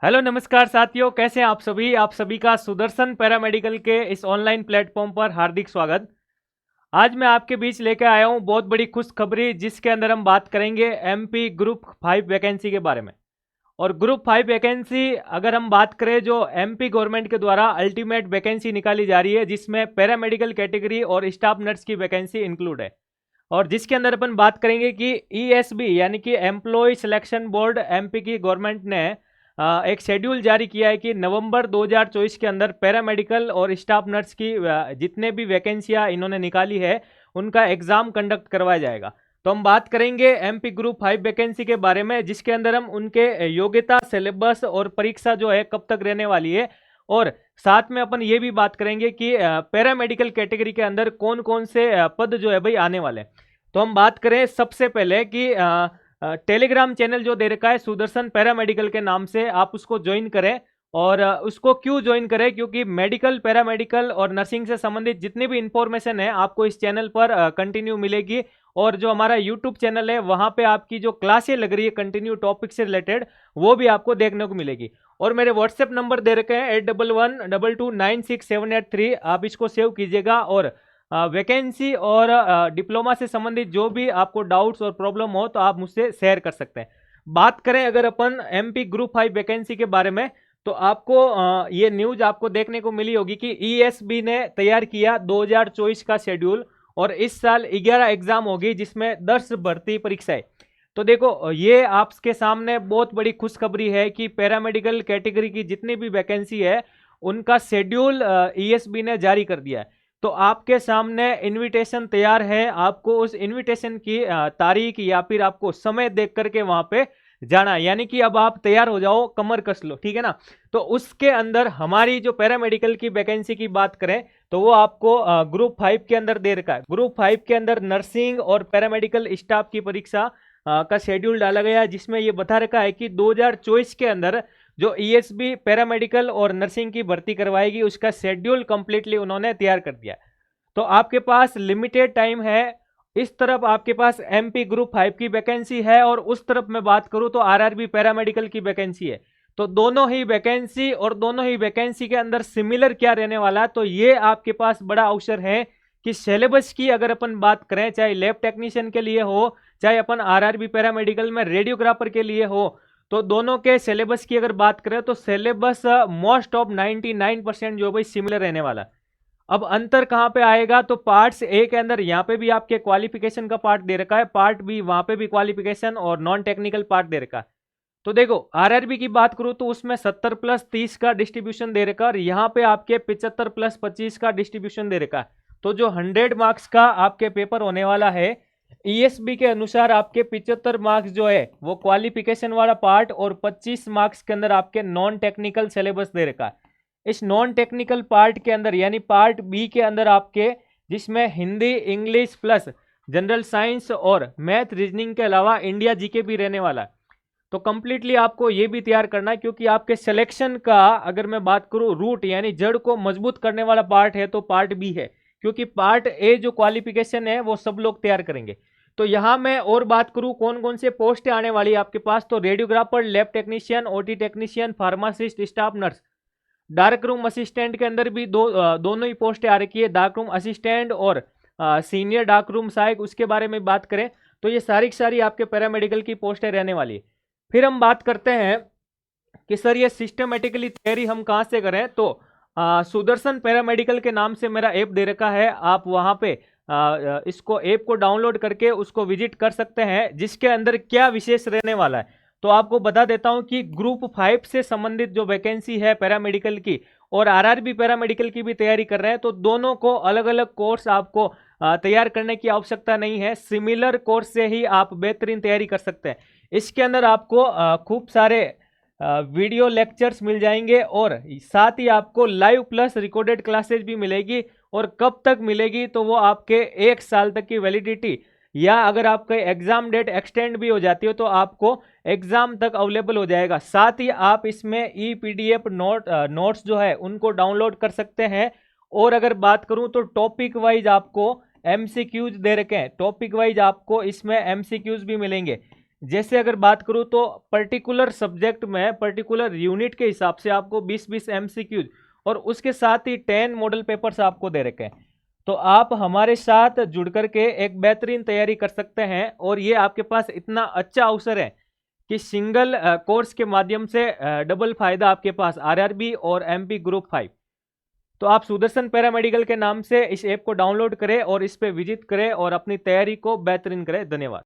Hello नमस्कार साथियों, कैसे हैं आप सभी का सुदर्शन पैरामेडिकल के इस ऑनलाइन प्लेटफॉर्म पर हार्दिक स्वागत। आज मैं आपके बीच लेकर आया हूं बहुत बड़ी खुशखबरी, जिसके अंदर हम बात करेंगे एमपी ग्रुप 5 वैकेंसी के बारे में। और ग्रुप 5 वैकेंसी अगर हम बात करें, जो एमपी गवर्नमेंट के द्वारा अल्टीमेट वैकेंसी निकाली जा रही है, जिसमें पैरामेडिकल कैटेगरी और स्टाफ नर्स की वैकेंसी इंक्लूड है। और जिसके अंदर अपन बात करेंगे कि ईएसबी यानी कि एम्प्लॉय सिलेक्शन बोर्ड एमपी की गवर्नमेंट ने एक शेड्यूल जारी किया है कि नवंबर 2024 के अंदर पैरामेडिकल और स्टाफ नर्स की जितने भी वैकेंसियां इन्होंने निकाली है, उनका एग्जाम कंडक्ट करवाया जाएगा। तो हम बात करेंगे एमपी ग्रुप 5 वैकेंसी के बारे में, जिसके अंदर हम उनके योग्यता, सिलेबस और परीक्षा जो है कब तक रहने वाली है, और साथ में अपन ये भी बात करेंगे कि पैरामेडिकल कैटेगरी के अंदर कौन कौन से पद जो है भाई आने वाले हैं। तो हम बात करें सबसे पहले कि टेलीग्राम चैनल जो दे रखा है सुदर्शन पैरामेडिकल के नाम से, आप उसको ज्वाइन करें। और उसको क्यों ज्वाइन करें, क्योंकि मेडिकल, पैरामेडिकल और नर्सिंग से संबंधित जितनी भी इंफॉर्मेशन है आपको इस चैनल पर कंटिन्यू मिलेगी। और जो हमारा यूट्यूब चैनल है, वहां पे आपकी जो क्लासें लग रही है कंटिन्यू टॉपिक से रिलेटेड, वो भी आपको देखने को मिलेगी। और मेरे व्हाट्सएप नंबर दे रखे हैं 8112296783, आप इसको सेव कीजिएगा। और वैकेंसी और डिप्लोमा से संबंधित जो भी आपको डाउट्स और प्रॉब्लम हो, तो आप मुझसे शेयर कर सकते हैं। बात करें अगर अपन एमपी ग्रुप 5 वैकेंसी के बारे में, तो आपको ये न्यूज आपको देखने को मिली होगी कि ईएसबी ने तैयार किया 2024 का शेड्यूल, और इस साल 11 एग्जाम होगी, जिसमें 10 भर्ती परीक्षाएं। तो देखो, ये आपके सामने बहुत बड़ी खुशखबरी है कि पैरामेडिकल कैटेगरी की जितनी भी वैकेंसी है, उनका शेड्यूल ईएसबी ने जारी कर दिया है। तो आपके सामने इनविटेशन तैयार है, आपको उस इनविटेशन की तारीख या फिर आपको समय देख करके वहां पे जाना, यानी कि अब आप तैयार हो जाओ, कमर कस लो, ठीक है ना। तो उसके अंदर हमारी जो पैरामेडिकल की वैकेंसी की बात करें, तो वो आपको ग्रुप 5 के अंदर दे रखा है। ग्रुप 5 के अंदर नर्सिंग और पैरामेडिकल स्टाफ की परीक्षा का शेड्यूल डाला गया है, जिसमें ये बता रखा है कि 2024 के अंदर जो ईएसबी पैरामेडिकल और नर्सिंग की भर्ती करवाएगी, उसका शेड्यूल कंप्लीटली उन्होंने तैयार कर दिया। तो आपके पास लिमिटेड टाइम है। इस तरफ आपके पास एमपी ग्रुप 5 की वैकेंसी है, और उस तरफ मैं बात करूं तो आरआरबी पैरामेडिकल की वैकेंसी है। तो दोनों ही वैकेंसी, और दोनों ही वैकेंसी के अंदर सिमिलर क्या रहने वाला है, तो ये आपके पास बड़ा अवसर है कि सिलेबस की अगर अपन बात करें, चाहे लैब टेक्नीशियन के लिए हो, चाहे अपन आरआरबी पैरामेडिकल में रेडियोग्राफर के लिए हो, तो दोनों के सिलेबस की अगर बात करें तो सिलेबस मोस्ट ऑफ 99% जो भाई सिमिलर रहने वाला। अब अंतर कहां पे आएगा, तो पार्ट्स ए के अंदर यहाँ पे भी आपके क्वालिफिकेशन का पार्ट दे रखा है, पार्ट बी वहां पे भी क्वालिफिकेशन और नॉन टेक्निकल पार्ट दे रखा है। तो देखो, आरआरबी की बात करूं तो उसमें 70+30 का डिस्ट्रीब्यूशन दे रखा है, और यहाँ पे आपके 75+25 का डिस्ट्रीब्यूशन दे रखा है। तो जो 100 मार्क्स का आपके पेपर होने वाला है, ईएसबी के अनुसार आपके 75 मार्क्स जो है वो क्वालिफिकेशन वाला पार्ट, और 25 मार्क्स के अंदर आपके नॉन टेक्निकल सिलेबस दे रखा है। इस नॉन टेक्निकल पार्ट के अंदर यानी पार्ट बी के अंदर आपके, जिसमें Hindi, English plus general science और मैथ, रीजनिंग के अलावा इंडिया जीके भी रहने वाला है। तो कंप्लीटली आपको ये भी तैयार करना है, क्योंकि आपके सिलेक्शन का अगर मैं बात करूं, रूट यानी जड़ को मजबूत करने वाला पार्ट है तो पार्ट बी है, क्योंकि पार्ट ए जो क्वालिफिकेशन है वो सब लोग तैयार करेंगे। तो यहां मैं और बात करूं कौन कौन से पोस्ट आने वाली है आपके पास, तो radiographer, lab technician, OT technician, pharmacist, staff nurse, dark room assistant के अंदर भी दोनों ही पोस्टें आ रखी है, डार्क रूम असिस्टेंट और सीनियर डार्क रूम सहायक। उसके बारे में बात करें तो ये सारी की सारी आपके पैरामेडिकल की पोस्टें रहने वाली है। फिर हम बात करते हैं कि सर ये सिस्टमेटिकली तैयारी हम कहाँ से करें, तो सुदर्शन पैरामेडिकल के नाम से मेरा ऐप दे रखा है, आप वहाँ पे इसको ऐप को डाउनलोड करके उसको विजिट कर सकते हैं, जिसके अंदर क्या विशेष रहने वाला है। तो आपको बता देता हूं कि ग्रुप 5 से संबंधित जो वैकेंसी है पैरामेडिकल की, और आरआरबी पैरामेडिकल की भी तैयारी कर रहे हैं, तो दोनों को अलग अलग कोर्स आपको तैयार करने की आवश्यकता नहीं है, सिमिलर कोर्स से ही आप बेहतरीन तैयारी कर सकते हैं। इसके अंदर आपको खूब सारे वीडियो लेक्चर्स मिल जाएंगे, और साथ ही आपको लाइव प्लस रिकॉर्डेड क्लासेज भी मिलेगी। और कब तक मिलेगी, तो वो आपके 1 साल तक की वैलिडिटी, या अगर आपका एग्जाम डेट एक्सटेंड भी हो जाती है तो आपको एग्जाम तक अवेलेबल हो जाएगा। साथ ही आप इसमें ई पीडीएफ नोट्स जो है उनको डाउनलोड कर सकते हैं। और अगर बात करूं तो टॉपिक वाइज आपको एमसीक्यूज दे रखे हैं, टॉपिक वाइज आपको इसमें एमसीक्यूज भी मिलेंगे। जैसे अगर बात करूं तो पर्टिकुलर सब्जेक्ट में पर्टिकुलर यूनिट के हिसाब से आपको 20-20 एमसीक्यूज और उसके साथ ही 10 मॉडल पेपर्स आपको दे रखे हैं। तो आप हमारे साथ जुड़ करके एक बेहतरीन तैयारी कर सकते हैं और ये आपके पास इतना अच्छा अवसर है कि सिंगल कोर्स के माध्यम से डबल फायदा आपके पास आरआरबी और एमपी ग्रुप 5। तो आप सुदर्शन पैरामेडिकल के नाम से इस ऐप को डाउनलोड करें और इस पे विजिट करें और अपनी तैयारी को बेहतरीन करें। धन्यवाद।